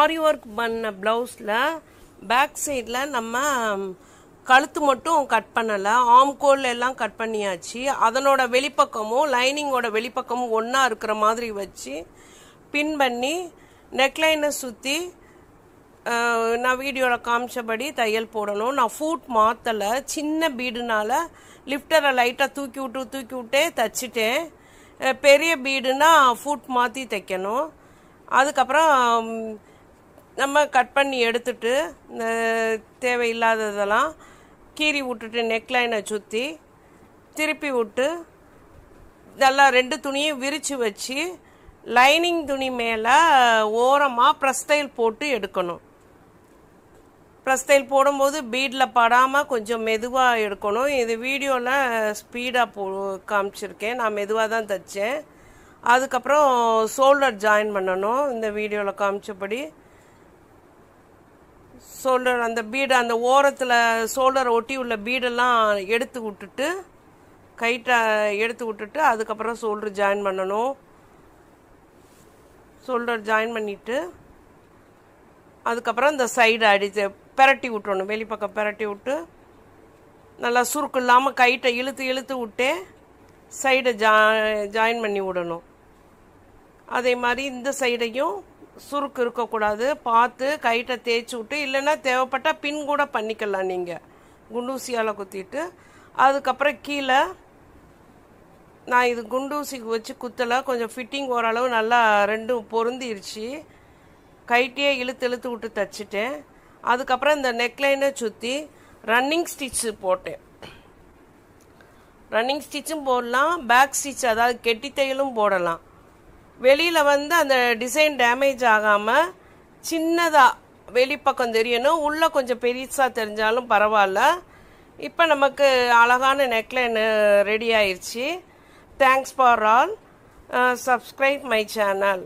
ஆரி work பண்ண ப்ளவுஸில் back சைடில் நம்ம கழுத்து மட்டும் கட் பண்ணலை, ஆம்கோல் எல்லாம் கட் பண்ணியாச்சு. அதனோட வெளிப்பக்கமும் லைனிங்கோட வெளிப்பக்கமும் ஒன்றா இருக்கிற மாதிரி வச்சு பின் பண்ணி நெக்லைனை சுற்றி நான் வீடியோவில் காமிச்சபடி தையல் போடணும். நான் ஃபூட் மாற்றலை, சின்ன பீடுனால லிஃப்டரை லைட்டாக தூக்கி விட்டே தைச்சிட்டேன். பெரிய பீடுனா ஃபூட் மாற்றி தைக்கணும். அதுக்கப்புறம் நம்ம கட் பண்ணி எடுத்துட்டு தேவையில்லாததெல்லாம் கீறி விட்டுட்டு நெக்லைனை சுற்றி திருப்பி விட்டு நல்லா 2 துணியும் விரித்து வச்சு லைனிங் துணி மேலே ஓரமாக ப்ரெஸ் தையல் போட்டு எடுக்கணும். ப்ரெஸ் தையல் போடும்போது பீடில் படாமல் கொஞ்சம் மெதுவாக எடுக்கணும். இது வீடியோவில் ஸ்பீடாக காமிச்சிருக்கேன், நான் மெதுவாக தான் தைச்சேன். அதுக்கப்புறம் ஷோல்டர் ஜாயின் பண்ணணும். இந்த வீடியோவில் காமிச்சபடி ஷோல்டர் அந்த பீடு அந்த ஓரத்தில் ஷோல்டரை ஒட்டி உள்ள பீடெல்லாம் எடுத்து விட்டுட்டு கைட்டை எடுத்து விட்டுட்டு அதுக்கப்புறம் ஷோல்டர் ஜாயின் பண்ணணும். ஷோல்டர் ஜாயின் பண்ணிவிட்டு அதுக்கப்புறம் இந்த சைடு அடித்து பெரட்டி விட்டுறணும். வெளிப்பக்கம் பெரட்டி விட்டு நல்லா சுருக்கு இல்லாமல் கைட்டை இழுத்து விட்டே சைடை ஜாயின் பண்ணி விடணும். அதே மாதிரி இந்த சைடையும் சுருக்கு இருக்கக்கூடாது, பார்த்து கைட்டை தேய்ச்சி விட்டு, இல்லைன்னா தேவைப்பட்டால் பின் கூட பண்ணிக்கலாம் நீங்கள் குண்டூசியால் குத்திட்டு. அதுக்கப்புறம் கீழே நான் இது குண்டூசிக்கு வச்சு குத்தலை, கொஞ்சம் ஃபிட்டிங் ஓரளவு நல்லா 2 பொருந்திருச்சு. கைட்டையே இழுத்து விட்டு தைச்சிட்டேன். அதுக்கப்புறம் இந்த நெக்லைனை சுற்றி ரன்னிங் ஸ்டிச்சு போட்டேன். ரன்னிங் ஸ்டிச்சும் போடலாம், பேக் ஸ்டிச் அதாவது கெட்டி தையலும் போடலாம். வெளியில் அந்த டிசைன் டேமேஜ் ஆகாமல் சின்னதாக வெளிப்பக்கம் தெரியணும், உள்ளே கொஞ்சம் பெருசாக தெரிஞ்சாலும் பரவாயில்ல. இப்போ நமக்கு அழகான நெக்லைன் ரெடி ஆயிடுச்சு. Thanks for all. Subscribe my channel.